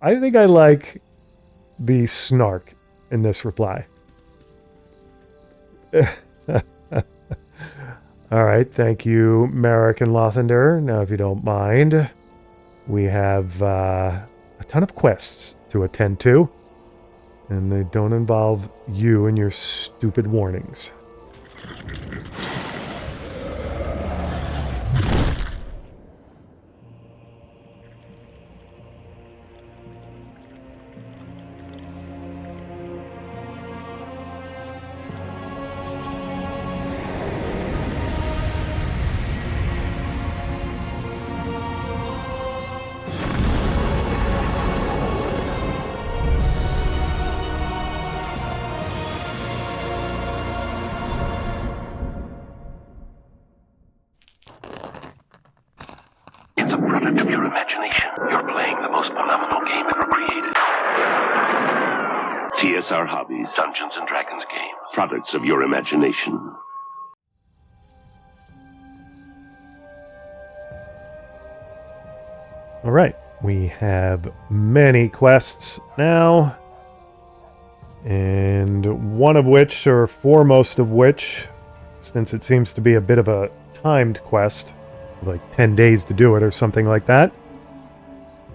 I think I like the snark in this reply. All right, thank you, Merrick and Lothander. Now, if you don't mind, we have a ton of quests to attend to, and they don't involve you and your stupid warnings. It's a product of your imagination. You're playing the most phenomenal game ever created. TSR Hobbies, Dungeons and Dragons game. Products of your imagination. All right, we have many quests now, and one of which, or foremost of which, since it seems to be a bit of a timed quest, like 10 days to do it or something like that,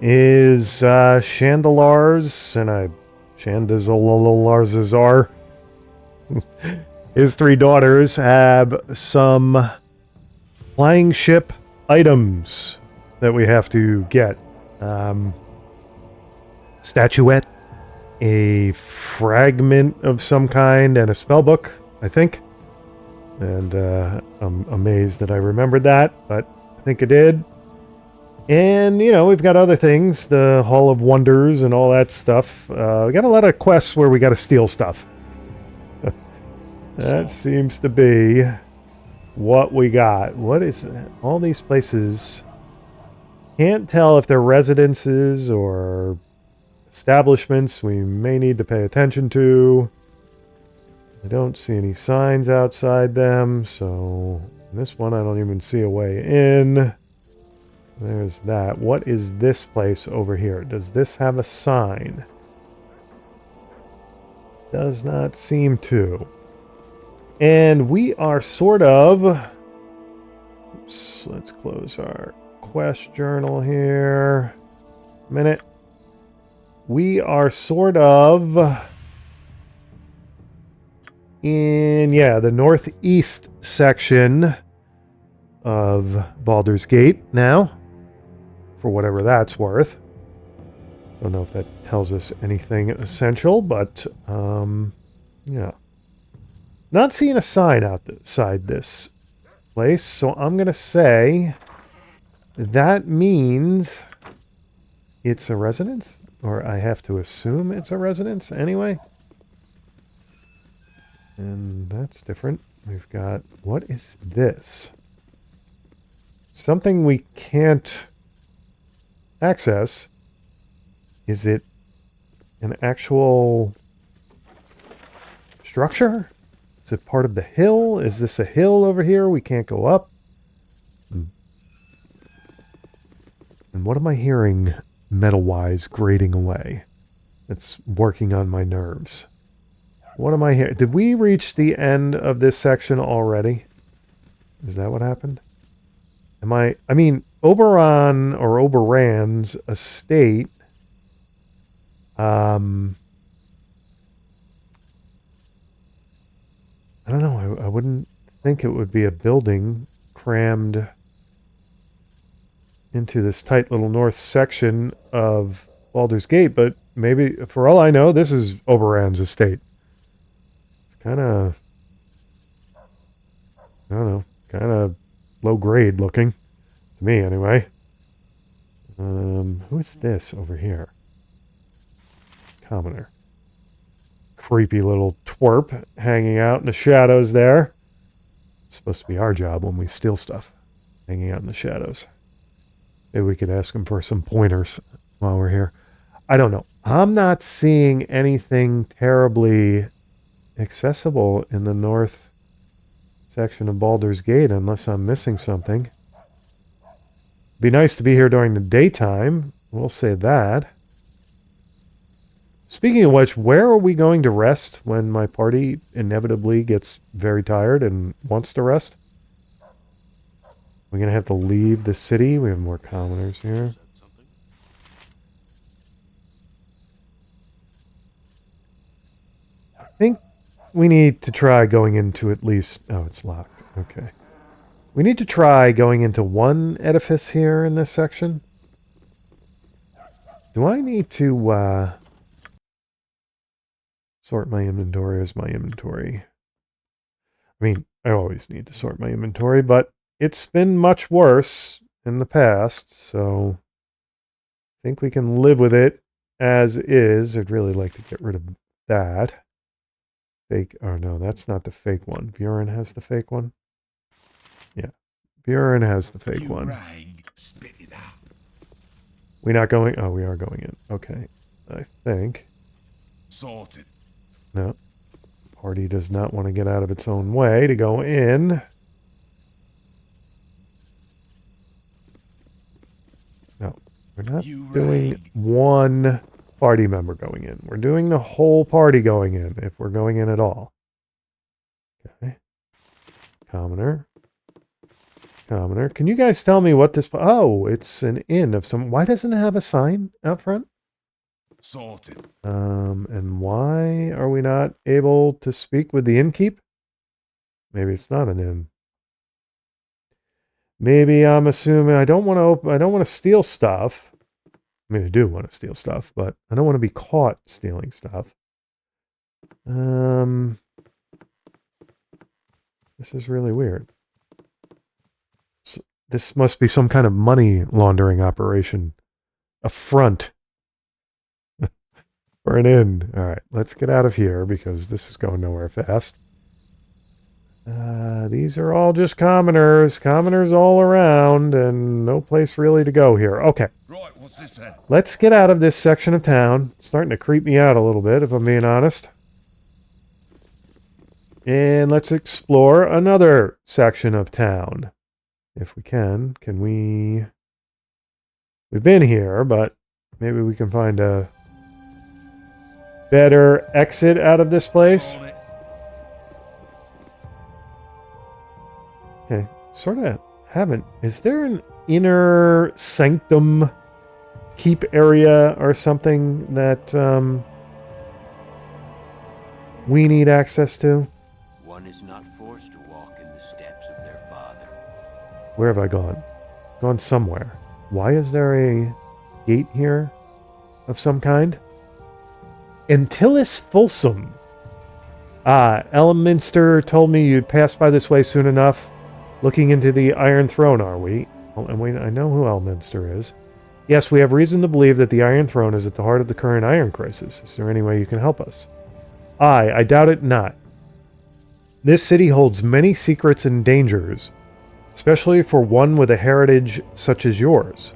is Chandelar's, and Chandelar's his three daughters have some flying ship items that we have to get. Statuette, a fragment of some kind, and a spellbook, I think. And I'm amazed that I remembered that, but I think I did. And, you know, we've got other things, the Hall of Wonders and all that stuff. We got a lot of quests where we got to steal stuff. That seems to be what we got. What is all these places? Can't tell if they're residences or establishments we may need to pay attention to. I don't see any signs outside them, so this one I don't even see a way in. There's that. What is this place over here? Does this have a sign? Does not seem to. And we are sort of... Oops, let's close our quest journal here. A minute. We are sort of in, the northeast section of Baldur's Gate now, for whatever that's worth. Don't know if that tells us anything essential, but yeah. Not seeing a sign outside this place, so I'm going to say that means it's a residence, or I have to assume it's a residence anyway. And that's different. We've got, what is this? Something we can't access. Is it an actual structure? Is it part of the hill? Is this a hill over here we can't go up? And what am I hearing metal-wise grating away? It's working on my nerves. What am I hearing? Did we reach the end of this section already? Is that what happened? I mean, Oberon or Oberon's estate. I don't know. I wouldn't think it would be a building crammed into this tight little north section of Baldur's Gate, but maybe, for all I know, this is Oberon's estate. It's kind of, I don't know, kind of low grade looking to me anyway. Who's this over here? Commoner. Creepy little twerp hanging out in the shadows there. It's supposed to be our job when we steal stuff, hanging out in the shadows. Maybe we could ask him for some pointers while we're here. I don't know. I'm not seeing anything terribly accessible in the north section of Baldur's Gate unless I'm missing something. Be nice to be here during the daytime. We'll say that. Speaking of which, where are we going to rest when my party inevitably gets very tired and wants to rest? We're going to have to leave the city. We have more commoners here. I think we need to try going into at least... Oh, it's locked. Okay. We need to try going into one edifice here in this section. Do I need to sort my inventory as my inventory? I mean, I always need to sort my inventory, but it's been much worse in the past, so I think we can live with it as is. I'd really like to get rid of that. Fake, oh no, that's not the fake one. Buren has the fake one? Yeah, Buren has the fake one. Rang, spit it out. We're not going, oh, we are going in. Okay, I think. Sorted. No, party does not want to get out of its own way to go in. No, we're not doing one party member going in. We're doing the whole party going in, if we're going in at all. Okay. Commoner. Commoner. Can you guys tell me what this... Oh, it's an inn of some... Why doesn't it have a sign out front? Sorted. And why are we not able to speak with the innkeep? Maybe it's not an inn. Maybe I'm assuming I don't want to open... I don't want to steal stuff. I mean, I do want to steal stuff, but I don't want to be caught stealing stuff. This is really weird. So, this must be some kind of money laundering operation. A front. For an inn. Alright, let's get out of here because this is going nowhere fast. These are all just commoners. Commoners all around and no place really to go here. Okay. Right, what's this then? Let's get out of this section of town. It's starting to creep me out a little bit, if I'm being honest. And let's explore another section of town. If we can. Can we... We've been here, but maybe we can find a better exit out of this place. Okay, sort of haven't. Is there an inner sanctum keep area or something that we need access to? One is not forced to walk in the steps of their father. Where have I gone? Gone somewhere. Why is there a gate here of some kind? Antilles Folsom. Elminster told me you'd pass by this way soon enough. Looking into the Iron Throne, are we? Oh, and I know who Elminster is. Yes, we have reason to believe that the Iron Throne is at the heart of the current iron crisis. Is there any way you can help us? I doubt it not. This city holds many secrets and dangers, especially for one with a heritage such as yours.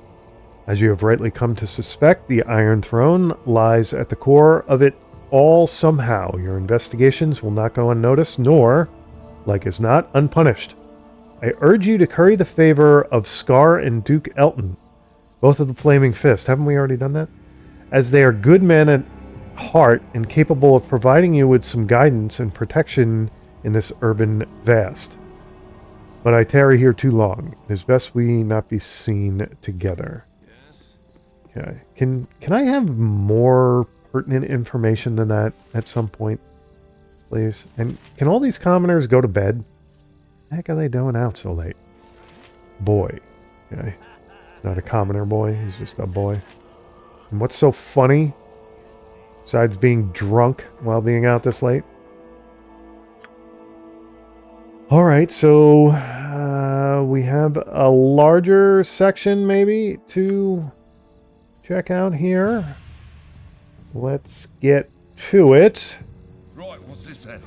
As you have rightly come to suspect, the Iron Throne lies at the core of it all somehow. Your investigations will not go unnoticed, nor, like as not, unpunished. I urge you to curry the favor of Scar and Duke Elton, both of the Flaming Fist. Haven't we already done that? As they are good men at heart and capable of providing you with some guidance and protection in this urban vast. But I tarry here too long. It is best we not be seen together. Okay. Can I have more pertinent information than that at some point, please? And can all these commoners go to bed? What the heck are they doing out so late? Boy. Okay. He's not a commoner boy. He's just a boy. And what's so funny, besides being drunk while being out this late? Alright, so we have a larger section maybe to check out here. Let's get to it. Right, what's this then?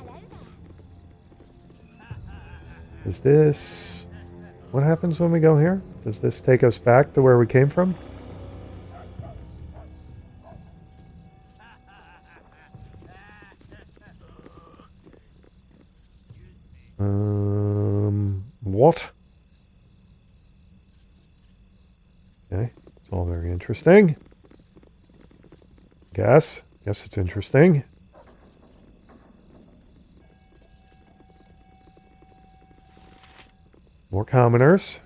Is this... What happens when we go here? Does this take us back to where we came from? What? Okay, it's all very interesting. Guess. Guess it's interesting. More commoners.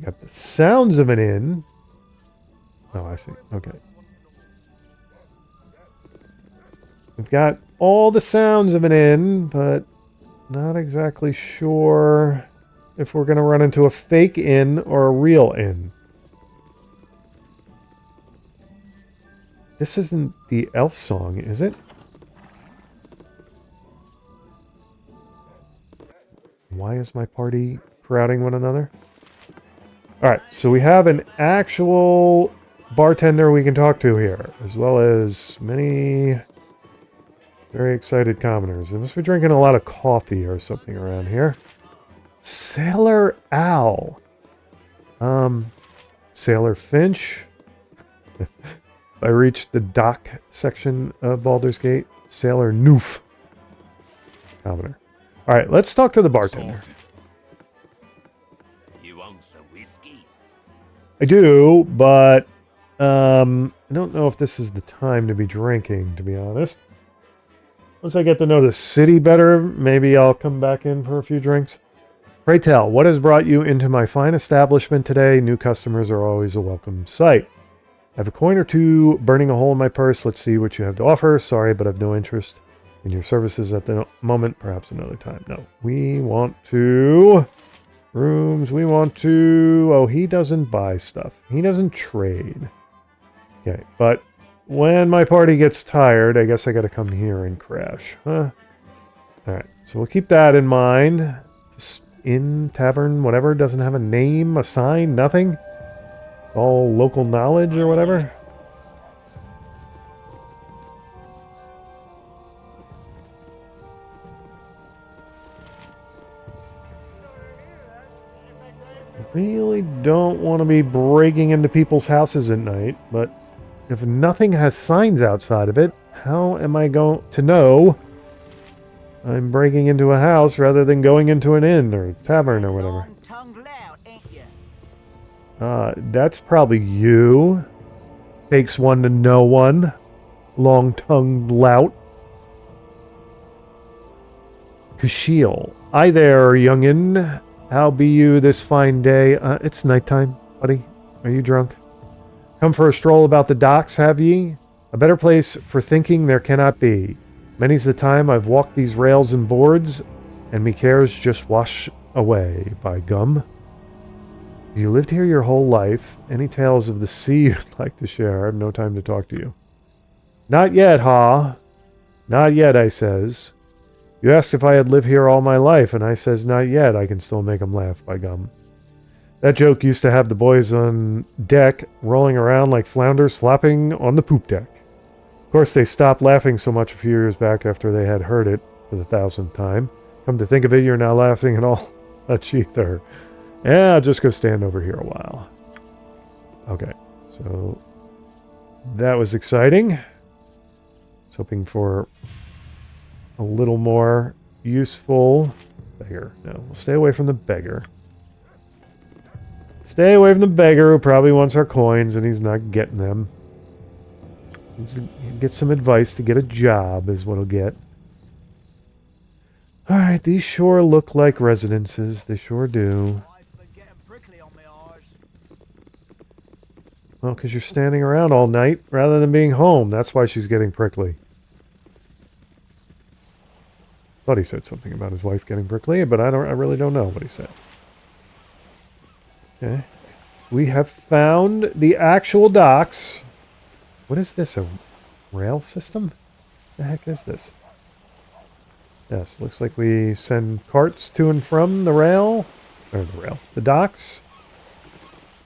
Got the sounds of an inn. Oh, I see. Okay. We've got all the sounds of an inn, but not exactly sure if we're going to run into a fake inn or a real inn. This isn't the elf song, is it? Why is my party crowding one another? Alright, so we have an actual bartender we can talk to here, as well as many very excited commoners. They must be drinking a lot of coffee or something around here. Sailor Owl. Sailor Finch. I reached the dock section of Baldur's Gate. Sailor Noof. Commoner. Alright, let's talk to the bartender. Sorted. You want some whiskey? I do, but I don't know if this is the time to be drinking, to be honest. Once I get to know the city better, maybe I'll come back in for a few drinks. Pray tell, what has brought you into my fine establishment today? New customers are always a welcome sight. I have a coin or two burning a hole in my purse. Let's see what you have to offer. Sorry, but I have no interest in your services at the moment. Perhaps another time. No, we want to... Rooms, we want to... Oh, he doesn't buy stuff. He doesn't trade. Okay, but when my party gets tired, I guess I gotta come here and crash. Huh? Alright, so we'll keep that in mind. This inn, tavern, whatever, doesn't have a name, a sign, nothing. All local knowledge or whatever. Really don't want to be breaking into people's houses at night, but if nothing has signs outside of it, how am I going to know I'm breaking into a house rather than going into an inn or tavern or whatever? That's probably you. Takes one to know one. Long-tongued lout. Kashiel. Hi there, youngin'. How be you this fine day? It's nighttime, buddy. Are you drunk? Come for a stroll about the docks, have ye? A better place for thinking there cannot be. Many's the time I've walked these rails and boards, and me cares just wash away, by gum. You lived here your whole life. Any tales of the sea you'd like to share? I have no time to talk to you. Not yet, ha? Not yet, I says. You asked if I had lived here all my life, and I says not yet. I can still make 'em laugh, by gum. That joke used to have the boys on deck rolling around like flounders flopping on the poop deck. Of course, they stopped laughing so much a few years back after they had heard it for the 1,000th time. Come to think of it, you're not laughing at all much either. Yeah, I'll just go stand over here a while. Okay, so that was exciting. I was hoping for a little more useful... Beggar. No, we'll stay away from the beggar. Stay away from the beggar who probably wants our coins and he's not getting them. Needs to get some advice to get a job is what he'll get. Alright, these sure look like residences. They sure do. Well, because you're standing around all night rather than being home. That's why she's getting prickly. Thought he said something about his wife getting prickly, but I really don't know what he said. Okay. We have found the actual docks. What is this? A rail system? The heck is this? Yes, looks like we send carts to and from the rail. Or the docks.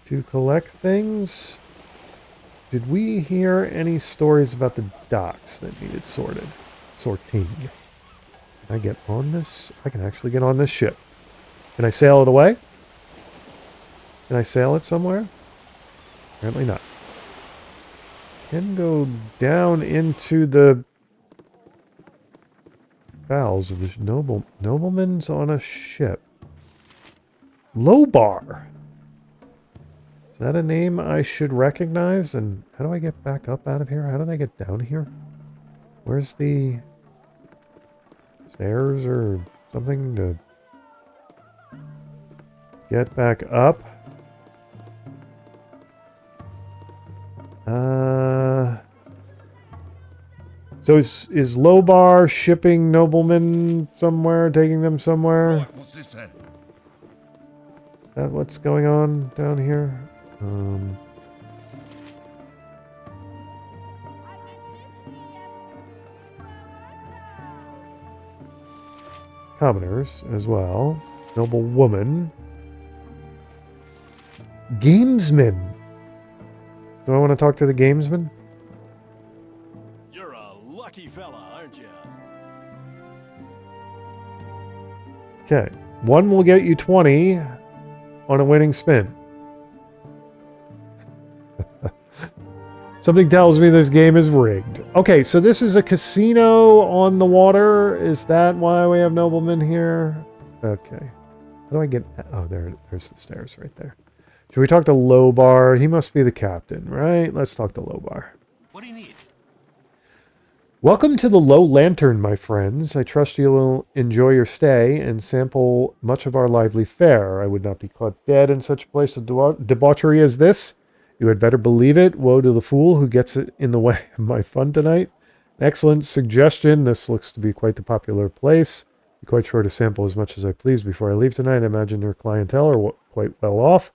To collect things. Did we hear any stories about the docks that needed sorting? Can I get on this? I can actually get on this ship. Can I sail it away? Can I sail it somewhere? Apparently not. Can go down into the bowels of this nobleman's on a ship. Low bar. Is that a name I should recognize? And how do I get back up out of here? How did I get down here? Where's the stairs or something to get back up? So is Lobar shipping noblemen somewhere, taking them somewhere? Right, what's this then? Is that what's going on down here? Commoners as well. Noble woman. Gamesman. Do I want to talk to the gamesman? You're a lucky fella, aren't you? Okay. One will get you 20 on a winning spin. Something tells me this game is rigged. Okay, so this is a casino on the water. Is that why we have noblemen here? Okay. How do I get... Oh, there's the stairs right there. Should we talk to Lobar? He must be the captain, right? Let's talk to Lobar. What do you need? Welcome to the Low Lantern, my friends. I trust you will enjoy your stay and sample much of our lively fare. I would not be caught dead in such a place of debauchery as this. You had better believe it. Woe to the fool who gets it in the way of my fun tonight. Excellent suggestion. This looks to be quite the popular place. Be quite sure to sample as much as I please before I leave tonight. I imagine their clientele are quite well off.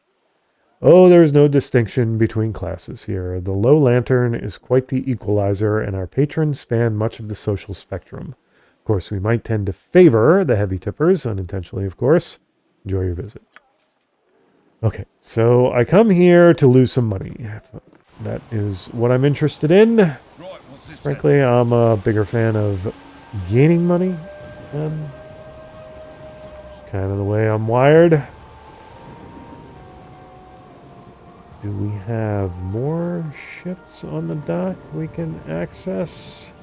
Oh, there is no distinction between classes here. The Low Lantern is quite the equalizer, and our patrons span much of the social spectrum. Of course, we might tend to favor the heavy tippers, unintentionally, of course. Enjoy your visit. Okay, so I come here to lose some money. That is what I'm interested in. Right, what's this Frankly, I'm a bigger fan of gaining money. Kind of the way I'm wired. Do we have more ships on the dock we can access?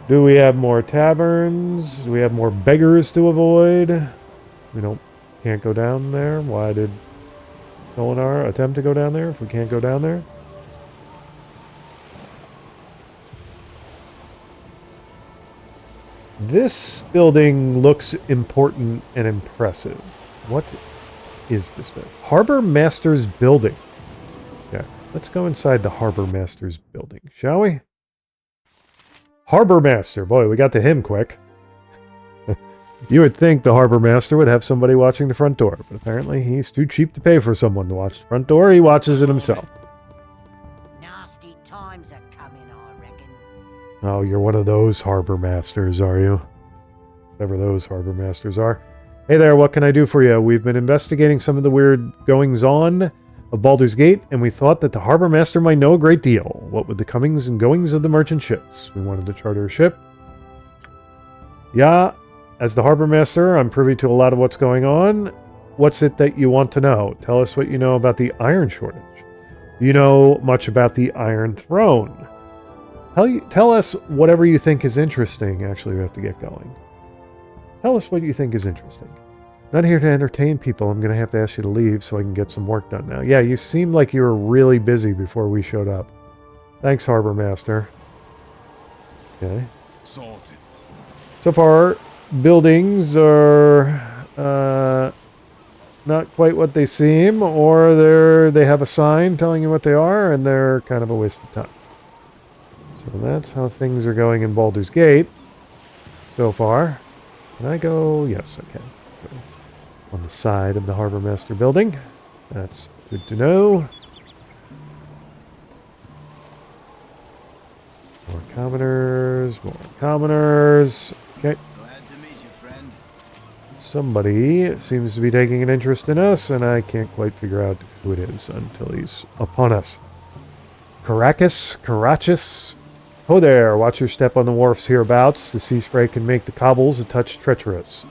Do we have more taverns? Do we have more beggars to avoid? Can't go down there. Why did Solinar attempt to go down there if we can't go down there? This building looks important and impressive. What is this building? Harbor Master's building. Yeah, let's go inside the Harbor Master's building, shall we? Harbor Master. Boy, we got to him quick. You would think the Harbor Master would have somebody watching the front door, but apparently he's too cheap to pay for someone to watch the front door. He watches it himself. Nasty times are coming, I reckon. Oh, you're one of those Harbor Masters, are you? Whatever those Harbor Masters are. Hey there, what can I do for you? We've been investigating some of the weird goings-on of Baldur's Gate, and we thought that the Harbor Master might know a great deal. What with the comings and goings of the merchant ships? We wanted to charter a ship. Yeah, as the Harbor Master, I'm privy to a lot of what's going on. What's it that you want to know? Tell us what you know about the iron shortage. Do you know much about the Iron Throne? Tell us whatever you think is interesting. Actually, we have to get going. Tell us what you think is interesting. Not here to entertain people. I'm going to have to ask you to leave so I can get some work done now. Yeah, you seemed like you were really busy before we showed up. Thanks, Harbor Master. Okay. Sorted. So far, buildings are not quite what they seem, or they have a sign telling you what they are, and they're kind of a waste of time. So that's how things are going in Baldur's Gate so far. Can I go? Yes, I can. Go on the side of the Harbor Master building. That's good to know. More commoners, more commoners. Okay. Glad to meet you, friend. Somebody seems to be taking an interest in us, and I can't quite figure out who it is until he's upon us. Carachus. Ho there, watch your step on the wharfs hereabouts. The sea spray can make the cobbles a touch treacherous.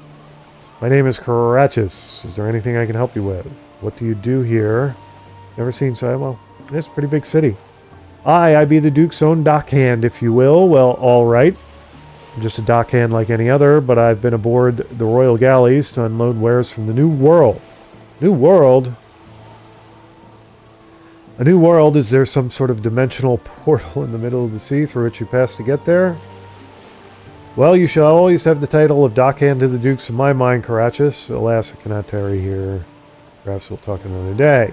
My name is Carachus. Is there anything I can help you with? What do you do here? Never seen so well. It's a pretty big city. I be the Duke's own dockhand, if you will. Well, all right. I'm just a dockhand like any other, but I've been aboard the royal galleys to unload wares from the New World. New world? A new world? Is there some sort of dimensional portal in the middle of the sea through which you pass to get there? Well, you shall always have the title of Dockhand to the Dukes in my mind, Carachus. Alas, I cannot tarry here. Perhaps we'll talk another day.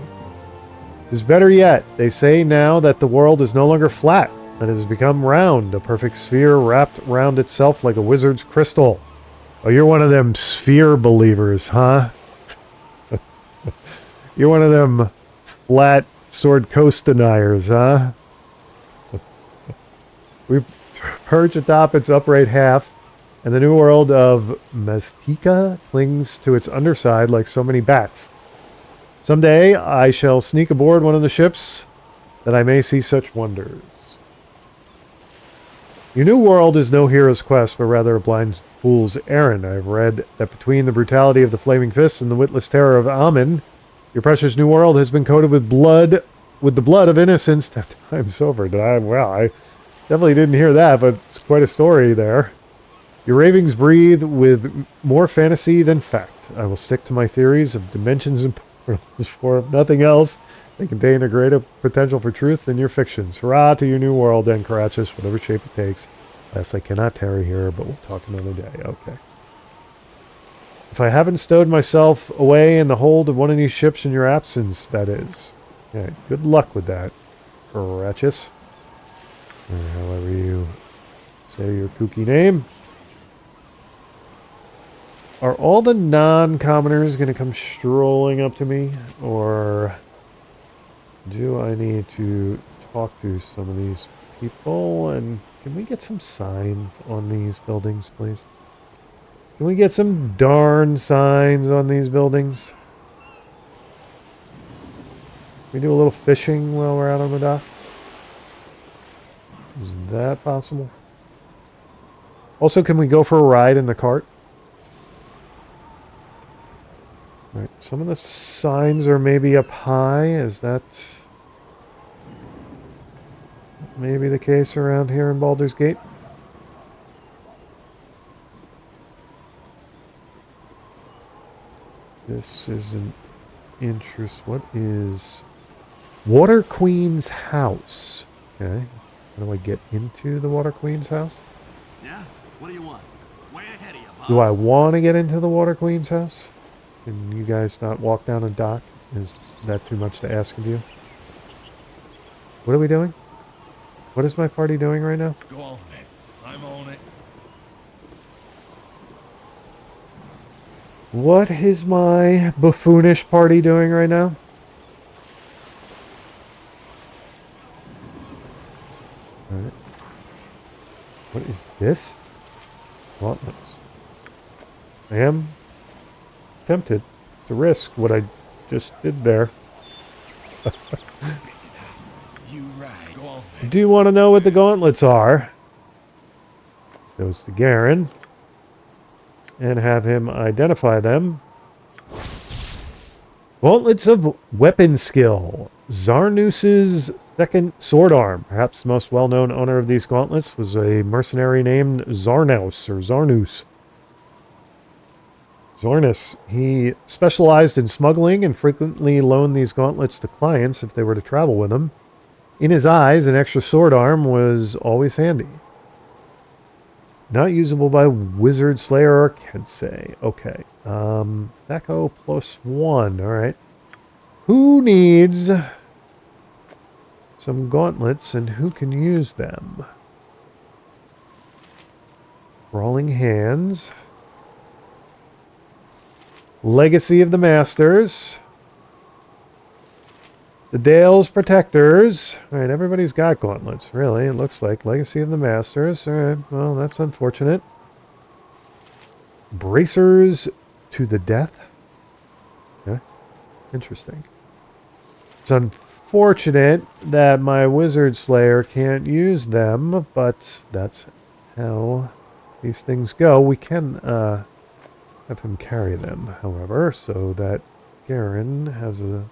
Tis better yet. They say now that the world is no longer flat, and it has become round, a perfect sphere wrapped round itself like a wizard's crystal. Oh, you're one of them sphere believers, huh? You're one of them flat sword coast deniers, huh? We perch atop its upright half, and the new world of Mestika clings to its underside like so many bats. Someday I shall sneak aboard one of the ships that I may see such wonders. Your new world is no hero's quest, but rather a blind fool's errand. I have read that between the brutality of the Flaming Fists and the witless terror of Amun, your precious new world has been coated with blood, with the blood of innocence. Time's over. Well, I definitely didn't hear that, but it's quite a story there. Your ravings breathe with more fantasy than fact. I will stick to my theories of dimensions and portals, for if nothing else, they contain a greater potential for truth than your fictions. Hurrah to your new world, then, Carachus, whatever shape it takes. Yes, I cannot tarry here, but we'll talk another day. Okay. If I haven't stowed myself away in the hold of one of these ships in your absence, that is. Yeah, good luck with that, Carachus. Or however you say your kooky name. Are all the non-commoners going to come strolling up to me? Or do I need to talk to some of these people? And can we get some signs on these buildings, please? Can we get some darn signs on these buildings? Can we do a little fishing while we're out on the dock? Is that possible? Also, can we go for a ride in the cart? All right, some of the signs are maybe up high. Is that maybe the case around here in Baldur's Gate? This is an interest. What is Water Queen's house? Okay. How do I get into the Water Queen's house? Yeah? What do you want? Way ahead of you, boss. Do I want to get into the Water Queen's house? Can you guys not walk down a dock? Is that too much to ask of you? What are we doing? What is my party doing right now? Go on then. I'm on it. What is my buffoonish party doing right now? Alright. What is this? Gauntlets. I am tempted to risk what I just did there. Spit it out. You right. Go on then. Do you want to know what the gauntlets are? Goes to Garen. And have him identify them. Gauntlets of Weapon Skill. Zarnus's second sword arm. Perhaps the most well-known owner of these gauntlets was a mercenary named Zarnaus, or Zarnus. Zarnus. He specialized in smuggling and frequently loaned these gauntlets to clients if they were to travel with him. In his eyes, an extra sword arm was always handy. Not usable by Wizard Slayer or Kensei. Okay. Thaco +1. Alright. Who needs some gauntlets and who can use them? Brawling Hands. Legacy of the Masters. The Dale's Protectors. Alright, everybody's got gauntlets, really. It looks like Legacy of the Masters. Alright, well, that's unfortunate. Bracers to the Death. Okay, interesting. It's unfortunate that my Wizard Slayer can't use them, but that's how these things go. We can have him carry them, however, so that Garen has an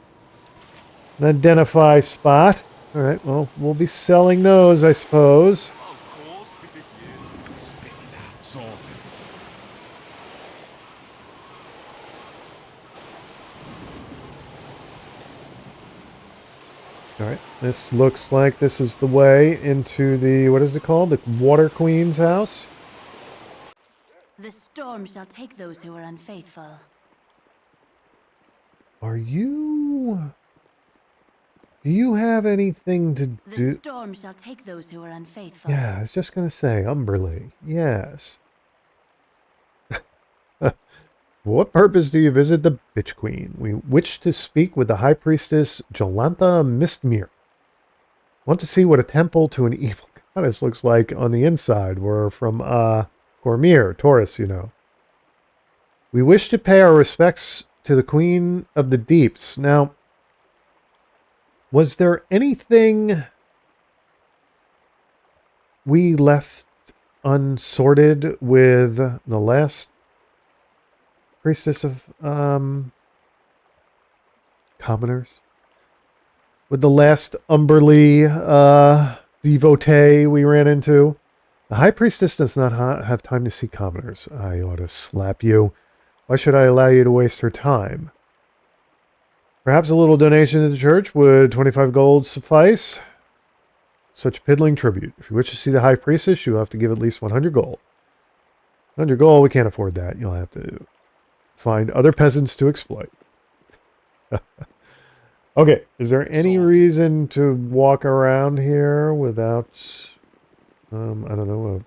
identify spot. Alright, well, we'll be selling those, I suppose. Spit it out. Sorted. Alright, this looks like this is the way into the, what is it called? The Water Queen's house? The storm shall take those who are unfaithful. Are you... Do you have anything to The do? storm shall take those who are unfaithful. Yeah, I was just going to say, Umberly. Yes. For what purpose do you visit the Bitch Queen? We wish to speak with the High Priestess Jolantha Mistmere. Want to see what a temple to an evil goddess looks like on the inside. We're from, Gormir, Taurus, you know. We wish to pay our respects to the Queen of the Deeps. Now, was there anything we left unsorted with the last priestess of commoners? With the last Umberly devotee we ran into? The High Priestess does not have time to see commoners. I ought to slap you. Why should I allow you to waste her time? Perhaps a little donation to the church. Would 25 gold suffice? Such piddling tribute. If you wish to see the High Priestess, you'll have to give at least 100 gold. 100 gold, we can't afford that. You'll have to find other peasants to exploit. Okay, is there any reason to walk around here without, I don't know,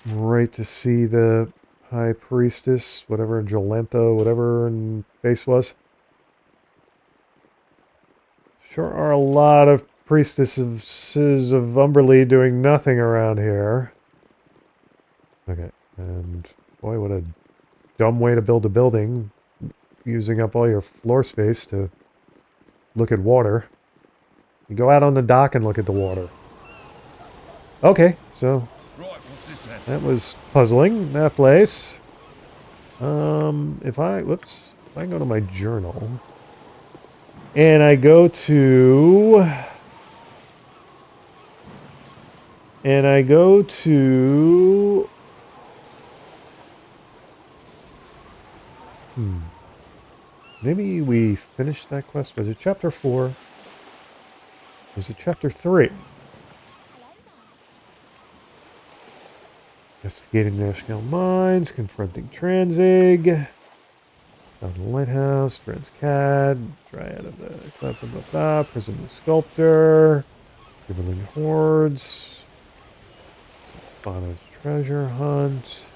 right to see the High Priestess, whatever, Jolantha, whatever her face was? Sure are a lot of priestesses of Umberly doing nothing around here. Okay, and boy, what a dumb way to build a building, using up all your floor space to look at water. You go out on the dock and look at the water. Okay, so Right, what's this then? that was puzzling, that place. If I go to my journal, and I go to, maybe we finished that quest. Was it chapter 4? Was it chapter 3? Investigating national mines, confronting Transig, found the lighthouse, Friend's cat, Dryad of the Prison of the Sculptor, Dribbling Hordes, Fana's treasure hunt.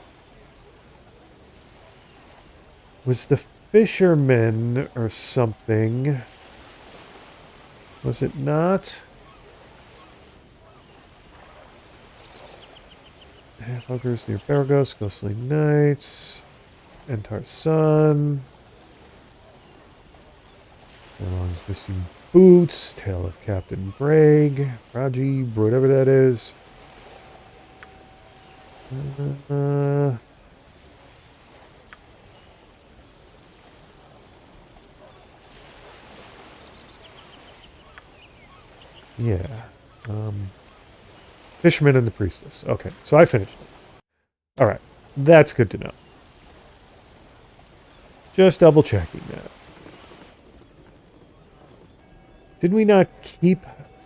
Was the fisherman or something? Was it not? Half-Ogres near Baragos, Ghostly Knights, Entar's Son, Belong's Missing Boots, Tale of Captain Bragg, Raji, whatever that is. Yeah. Fisherman and the Priestess. Okay, so I finished it. Alright, that's good to know. Just double checking that. Did we not keep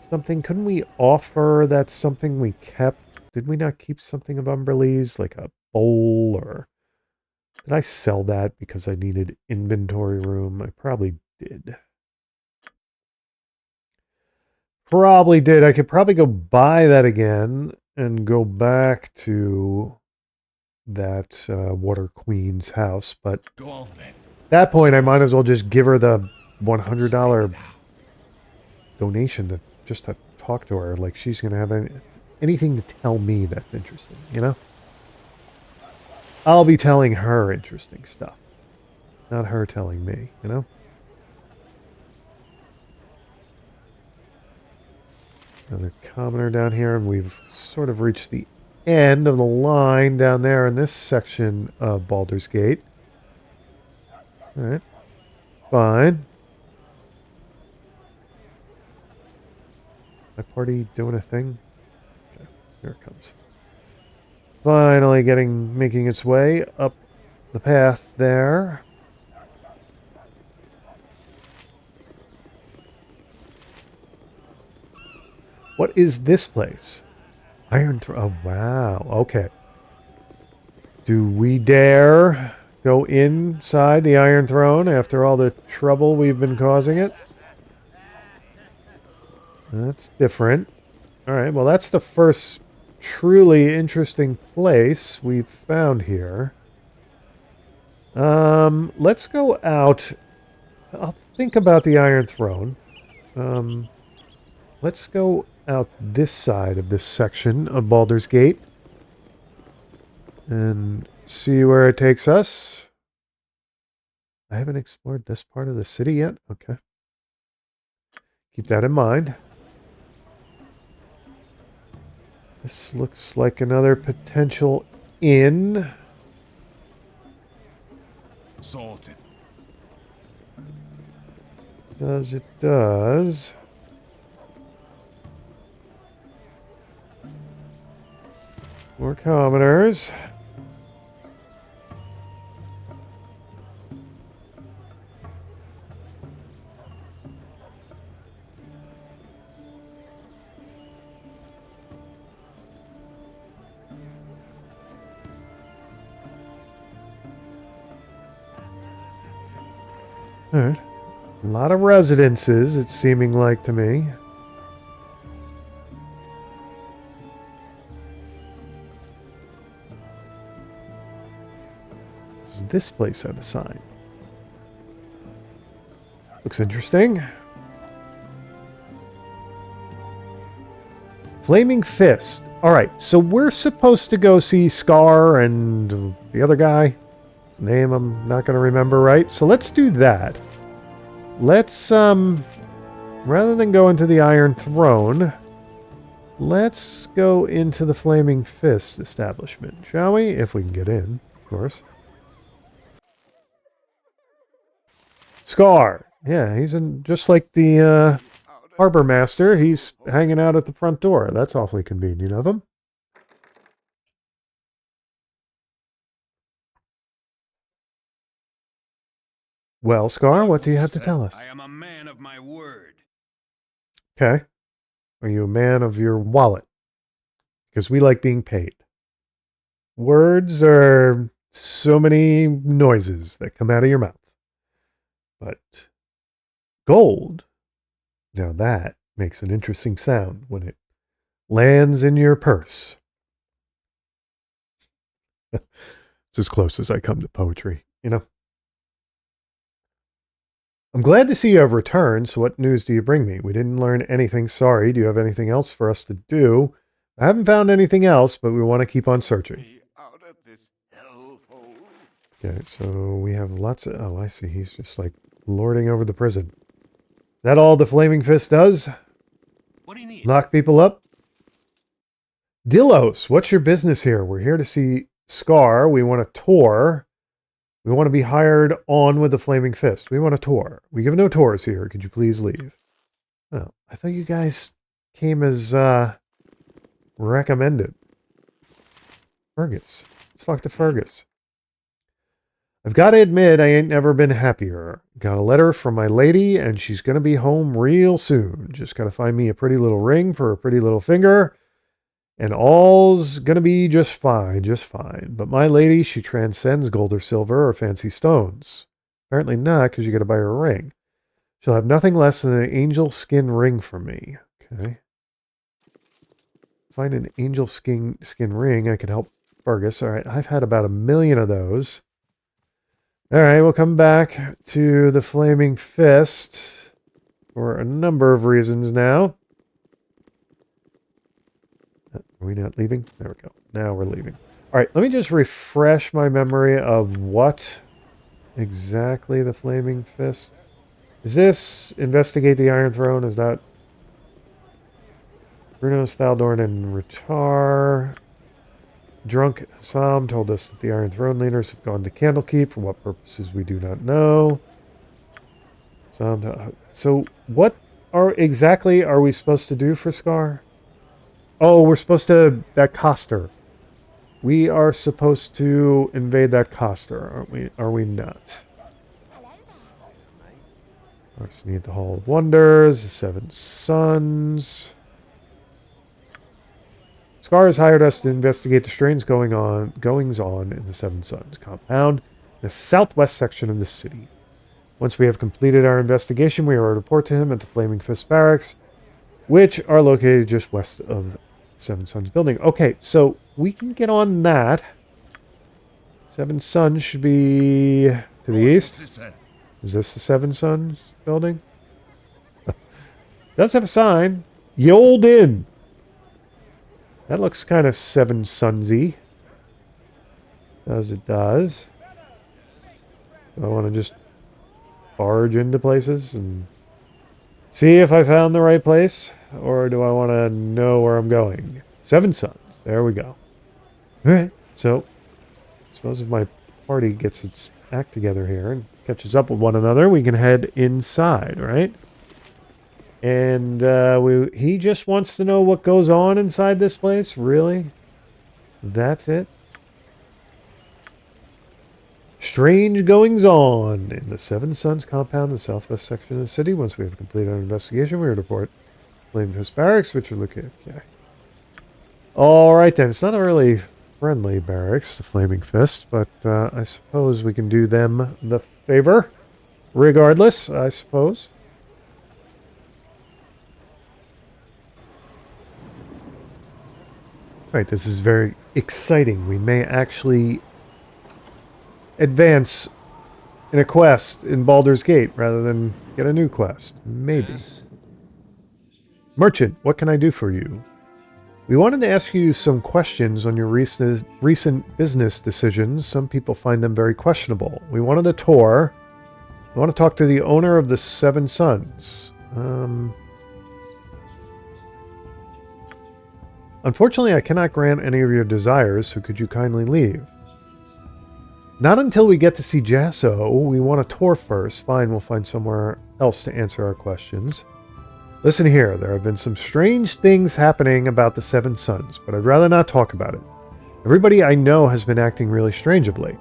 something? Couldn't we offer that something we kept? Did we not keep something of Umberly's, like a bowl, or did I sell that because I needed inventory room? I probably did. Probably did. I could probably go buy that again and go back to that Water Queen's house, but Go on then. at that point I might as well just give her the $100 donation just to talk to her, like she's gonna have anything to tell me that's interesting, you know? I'll be telling her interesting stuff, not her telling me, you know? Another commoner down here, and we've sort of reached the end of the line down there in this section of Baldur's Gate. Alright. Fine. My party doing a thing? Okay, here it comes. Finally making its way up the path there. What is this place? Iron Throne. Oh, wow. Okay. Do we dare go inside the Iron Throne after all the trouble we've been causing it? That's different. Alright, well that's the first truly interesting place we've found here. Let's go out. I'll think about the Iron Throne. Let's go out this side of this section of Baldur's Gate and see where it takes us. I haven't explored this part of the city yet. Okay. Keep that in mind. This looks like another potential inn. Sorted. It does. More commoners. Alright. A lot of residences, it's seeming like to me. Does this place have a sign? Looks interesting. Flaming Fist. Alright, so we're supposed to go see Scar and the other guy. Name I'm not going to remember, right? So let's do that. Let's, rather than go into the Iron Throne, let's go into the Flaming Fist establishment, shall we? If we can get in, of course. Scar. Yeah, he's in, just like the harbor master. He's hanging out at the front door. That's awfully convenient of him. Well, Scar, what do you have to tell us? I am a man of my word. Okay. Are you a man of your wallet? Because we like being paid. Words are so many noises that come out of your mouth. But gold, now that makes an interesting sound when it lands in your purse. It's as close as I come to poetry, you know? I'm glad to see you have returned, so what news do you bring me? We didn't learn anything, sorry. Do you have anything else for us to do? I haven't found anything else, but we want to keep on searching. Okay, so we have lots of... Oh, I see. He's just like lording over the prison. That all the Flaming Fist does? What do you need? Lock people up? Dilos, what's your business here? We're here to see Scar. We want a tour. We want to be hired on with the Flaming Fist. We want a tour. We give no tours here. Could you please leave? Oh, I thought you guys came as recommended. Fergus. Let's talk to Fergus. I've got to admit, I ain't never been happier. Got a letter from my lady, and she's going to be home real soon. Just got to find me a pretty little ring for a pretty little finger. And all's gonna be just fine, just fine. But my lady, she transcends gold or silver or fancy stones. Apparently not, because you gotta buy her a ring. She'll have nothing less than an angel skin ring from me. Okay. Find an angel skin ring, I can help Fergus. Alright, I've had about 1 million of those. Alright, we'll come back to the Flaming Fist for a number of reasons now. Are we not leaving? There we go. Now we're leaving. All right, let me just refresh my memory of what exactly the Flaming Fist... Is this investigate the Iron Throne? Is that... Bruno, Staldorn, and Ritar. Drunk Sam told us that the Iron Throne leaders have gone to Candlekeep. For what purposes we do not know. So what exactly are we supposed to do for Scar? Oh, we're supposed to... That Coster. We are supposed to invade that Coster, aren't we? Are we not? First need the Hall of Wonders, the Seven Suns. Scar has hired us to investigate the strange goings on in the Seven Suns compound, in the southwest section of the city. Once we have completed our investigation, we are to report to him at the Flaming Fist Barracks, which are located just west of Seven Suns building. Okay, so we can get on that. Seven Suns should be to the east. Is this the Seven Suns building? Does have a sign. Ye Old Inn. That looks kind of Seven Sunsy. As it does. I want to just barge into places and see if I found the right place, or do I want to know where I'm going? Seven Suns. There we go. Alright, so I suppose if my party gets its act together here and catches up with one another, we can head inside, right? And he just wants to know what goes on inside this place? Really? That's it? Strange goings on in the Seven Suns compound in the southwest section of the city. Once we have completed our investigation, we are to report Flaming Fist Barracks, which are located. Okay. Alright then, it's not a really friendly barracks, the Flaming Fist, but I suppose we can do them the favor. Regardless, I suppose. Right, this is very exciting. We may actually advance in a quest in Baldur's Gate rather than get a new quest. Maybe. Yes. Merchant, what can I do for you? We wanted to ask you some questions on your recent business decisions. Some people find them very questionable. We wanted a tour. We want to talk to the owner of the Seven Suns. Unfortunately, I cannot grant any of your desires, so could you kindly leave? Not until we get to see Jasso. We want a tour first. Fine, we'll find somewhere else to answer our questions. Listen here, there have been some strange things happening about the Seven Suns, but I'd rather not talk about it. Everybody I know has been acting really strange of late.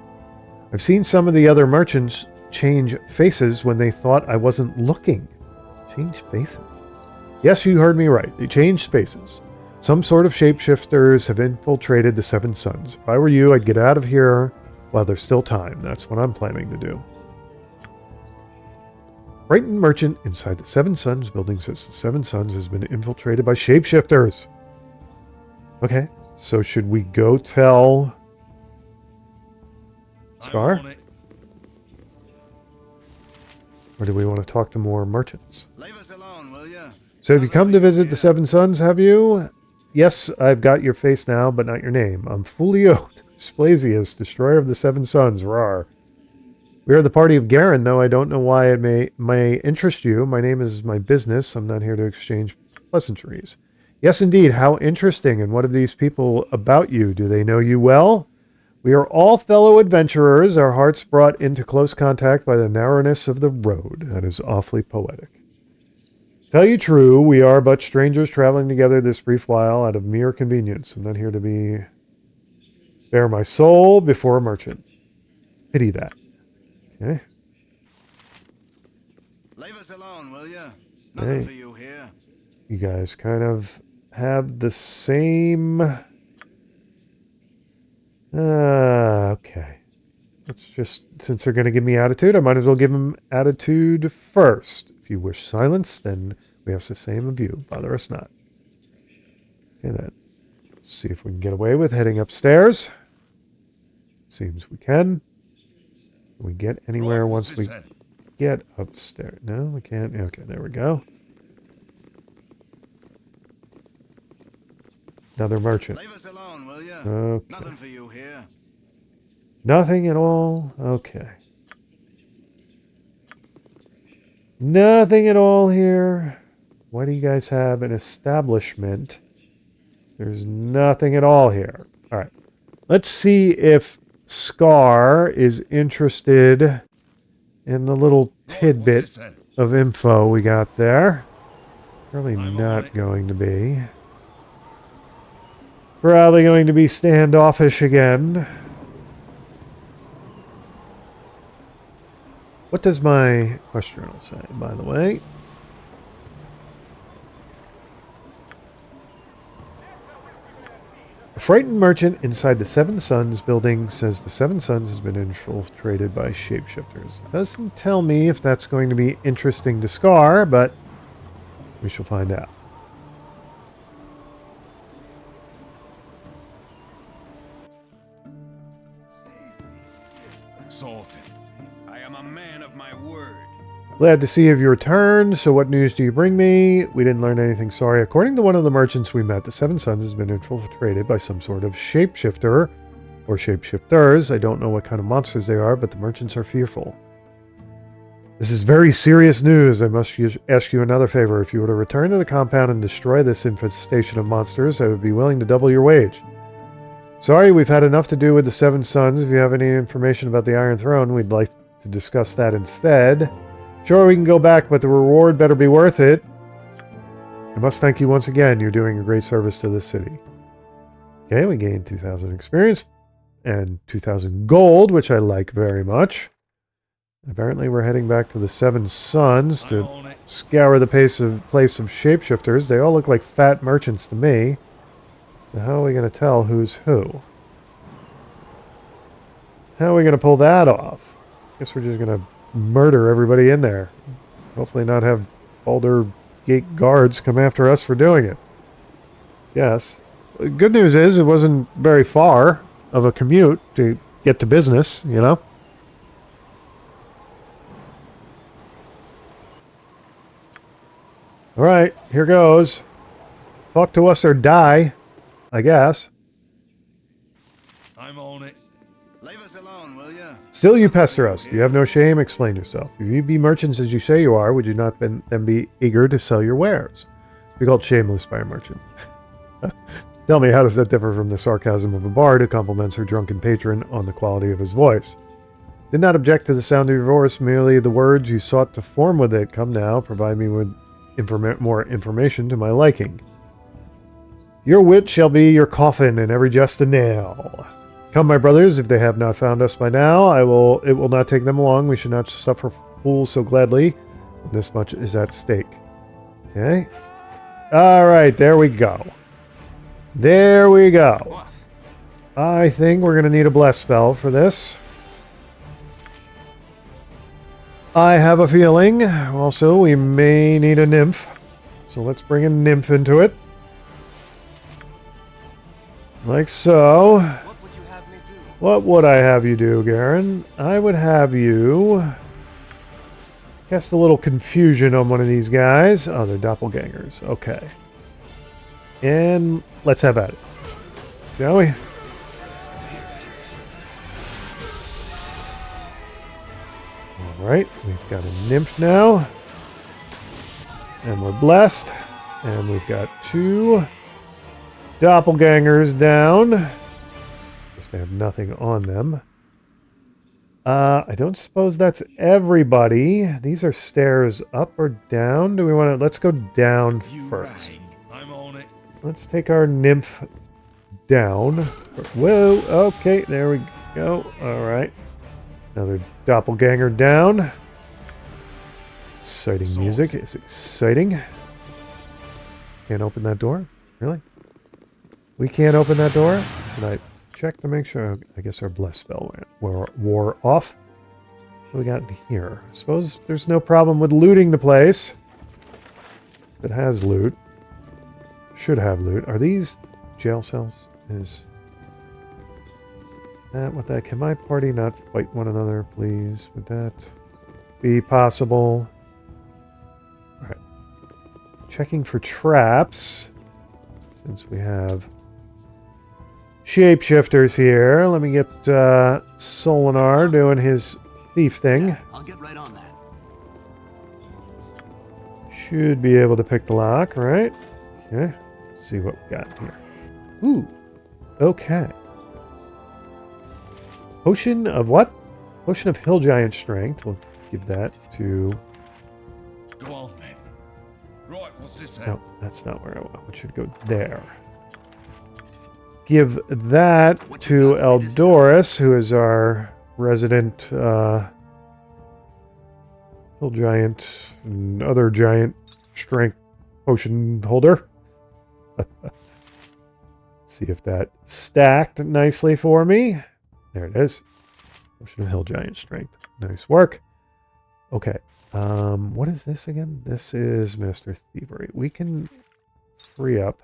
I've seen some of the other merchants change faces when they thought I wasn't looking. Change faces? Yes, you heard me right. They changed faces. Some sort of shapeshifters have infiltrated the Seven Suns. If I were you, I'd get out of here while there's still time. That's what I'm planning to do. Frightened merchant inside the Seven Suns building says the Seven Suns has been infiltrated by shapeshifters. Okay, so should we go tell Scar? Or do we want to talk to more merchants? Leave us alone, will you? So have you come to visit the Seven Suns, have you? Yes, I've got your face now, but not your name. I'm Fulio Splasius, destroyer of the Seven Suns. Rawr. We are the party of Garen, though I don't know why it may interest you. My name is my business. I'm not here to exchange pleasantries. Yes, indeed. How interesting. And what are these people about you? Do they know you well? We are all fellow adventurers, our hearts brought into close contact by the narrowness of the road. That is awfully poetic. Tell you true, we are but strangers traveling together this brief while out of mere convenience. I'm not here to bare my soul before a merchant. Pity that. Okay. Leave us alone, will you? Nothing Hey. for you here. You guys kind of have the same... okay. Let's just, since they're going to give me attitude, I might as well give them attitude first. If you wish silence, then we ask the same of you. Bother us not. Okay, then. Let's see if we can get away with heading upstairs. Seems we can. Can we get anywhere once we get upstairs? No, we can't. Okay, there we go. Another merchant. Leave us alone, will you? Okay. Nothing for you here. Nothing at all? Okay. Nothing at all here. Why do you guys have an establishment? There's nothing at all here. All right. Let's see if Scar is interested in the little tidbit of info we got there. Probably not going to be. Probably going to be standoffish again. What does my quest journal say, by the way? A frightened merchant inside the Seven Suns building says the Seven Suns has been infiltrated by shapeshifters. Doesn't tell me if that's going to be interesting to Scar, but we shall find out. Sorted. I am a man of my word. Glad to see you returned. So what news do you bring me? We didn't learn anything, sorry. According to one of the merchants we met, the Seven Suns has been infiltrated by some sort of shapeshifter or shapeshifters. I don't know what kind of monsters they are, but the merchants are fearful. This is very serious news. I must ask you another favor. If you were to return to the compound and destroy this infestation of monsters, I would be willing to double your wage. Sorry, we've had enough to do with the Seven Suns. If you have any information about the Iron Throne, we'd like to discuss that instead. Sure, we can go back, but the reward better be worth it. I must thank you once again. You're doing a great service to this city. Okay, we gained 2,000 experience and 2,000 gold, which I like very much. Apparently, we're heading back to the Seven Suns to scour the place of shapeshifters. They all look like fat merchants to me. So how are we going to tell who's who? How are we going to pull that off? Guess we're just going to murder everybody in there. Hopefully not have Baldur gate guards come after us for doing it. Yes. The good news is it wasn't very far of a commute to get to business, you know? Alright, here goes. Talk to us or die, I guess. I'm on it. Leave us alone, will you? Still you pester us. You have no shame. Explain yourself. If you be merchants as you say you are, would you not then be eager to sell your wares? Be called shameless by a merchant. Tell me, how does that differ from the sarcasm of a bard who compliments her drunken patron on the quality of his voice? Did not object to the sound of your voice, merely the words you sought to form with it. Come now, provide me with more information to my liking. Your wit shall be your coffin, and every jest a nail. Come, my brothers, if they have not found us by now, it will not take them long. We should not suffer fools so gladly. This much is at stake. Okay. All right, there we go. There we go. What? I think we're going to need a bless spell for this. I have a feeling. Also, we may need a nymph. So let's bring a nymph into it. Like so. What would you have me do? What would I have you do, Garen? I would have you cast a little confusion on one of these guys. Oh, they're doppelgangers. Okay. And let's have at it. Shall we? Alright, we've got a nymph now. And we're blessed. And we've got 2 doppelgangers down. Guess they have nothing on them. I don't suppose that's everybody. These are stairs up or down. Do we want to... Let's go down first. Right. I'm on it. Let's take our nymph down. Whoa, okay, there we go. Alright. Another doppelganger down. Exciting music. It's exciting. Can't open that door? Really? We can't open that door? Should I check to make sure? I guess our bless spell wore off. What we got here? I suppose there's no problem with looting the place. If it has loot. Should have loot. Are these jail cells? Is that what that... Can my party not fight one another, please? Would that be possible? Alright. Checking for traps. Since we have shapeshifters here. Let me get Solinar doing his thief thing. I'll get right on that. Should be able to pick the lock, right? Okay. Let's see what we got here. Ooh. Okay. Potion of what? Potion of Hill Giant Strength. We'll give that to... Go on then. Right, what's this then? No, that's not where I want. It should go there. Give that to Eldorus, who is our resident Hill Giant and other giant strength potion holder. See if that stacked nicely for me. There it is. Potion of Hill Giant Strength. Nice work. Okay. What is this again? This is Master Thievery. We can free up.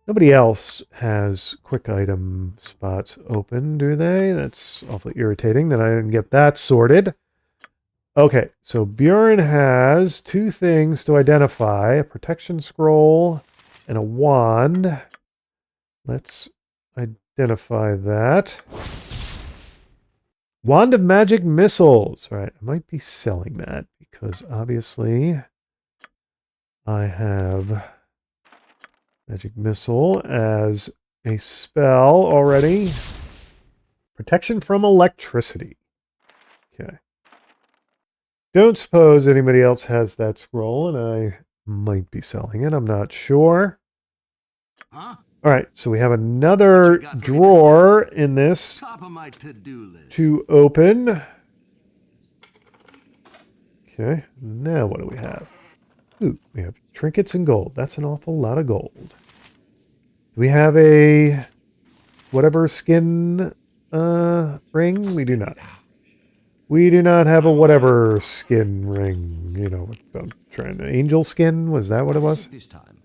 Nobody else has quick item spots open, do they? That's awfully irritating that I didn't get that sorted. Okay, so Bjorn has 2 things to identify. A protection scroll and a wand. Let's identify that. Wand of Magic Missiles. All right, I might be selling that because obviously I have Magic Missile as a spell already. Protection from electricity. Okay. Don't suppose anybody else has that scroll, and I might be selling it. I'm not sure. Huh? All right, so we have another drawer in this Top of my to-do list. to open. Okay, now what do we have? Ooh, we have trinkets and gold. That's an awful lot of gold. Do we have a whatever skin ring? We do not. We do not have a whatever skin ring. You know, I'm trying to... Angel skin? Was that what it was? This time,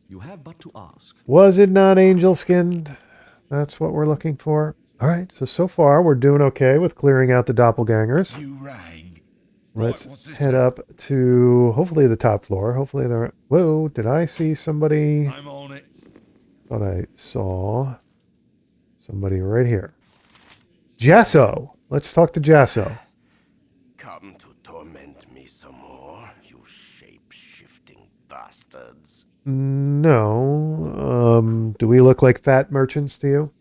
you have but to ask. Was it not angel skinned? That's what we're looking for. All right, so far we're doing okay with clearing out the doppelgangers. You rang. Let's Right, what's this head now? up to hopefully the top floor. Hopefully there... Whoa, did I see somebody? I'm on it. Thought I saw somebody right here. Jasso! Let's talk to Jasso. Come to torment me some more, you shape-shifting bastards. No. Do we look like fat merchants to you?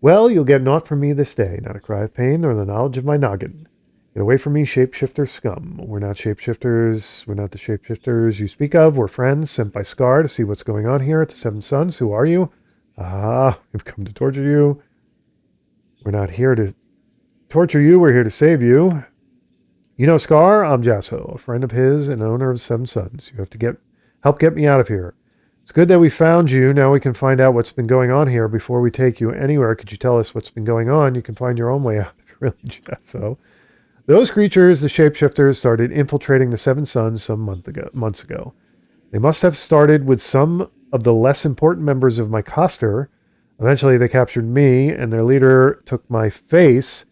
Well, you'll get naught from me this day, not a cry of pain nor the knowledge of my noggin. Get away from me, shapeshifter scum. We're not shapeshifters. We're not the shapeshifters you speak of. We're friends sent by Scar to see what's going on here at the Seven Suns. Who are you? Ah, we've come to torture you. We're not here to torture you. We're here to save you. You know Scar? I'm Jasso, a friend of his and owner of Seven Suns. You have to help get me out of here. It's good that we found you. Now we can find out what's been going on here before we take you anywhere. Could you tell us what's been going on? You can find your own way out, really, Jasso. Those creatures, the shapeshifters, started infiltrating the Seven Suns some months ago. They must have started with some of the less important members of my coster. Eventually they captured me, and their leader took my face.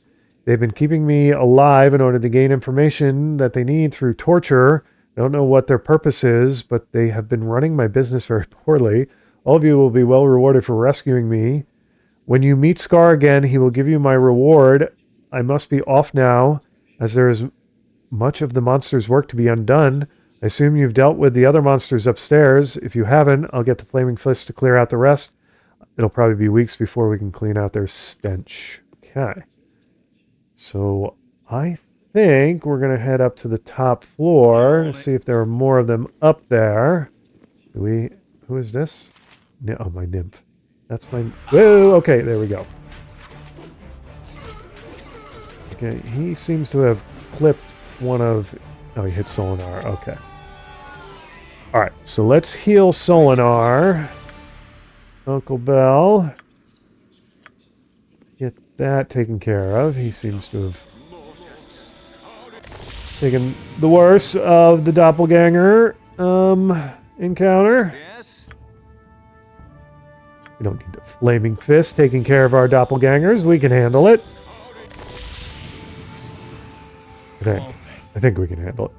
They've been keeping me alive in order to gain information that they need through torture. I don't know what their purpose is, but they have been running my business very poorly. All of you will be well rewarded for rescuing me. When you meet Scar again, he will give you my reward. I must be off now, as there is much of the monster's work to be undone. I assume you've dealt with the other monsters upstairs. If you haven't, I'll get the Flaming Fist to clear out the rest. It'll probably be weeks before we can clean out their stench. Okay. So I think we're going to head up to the top floor to see if there are more of them up there. Who is this? Oh, my nymph. That's my... Whoa, okay, there we go. Okay, he seems to have clipped one of... Oh, he hit Solinar. Okay. Alright, so let's heal Solinar. Uncle Bell. Get that taken care of. He seems to have taken the worst of the doppelganger encounter. Yes? We don't need the Flaming Fist taking care of our doppelgangers. We can handle it. I think we can handle it.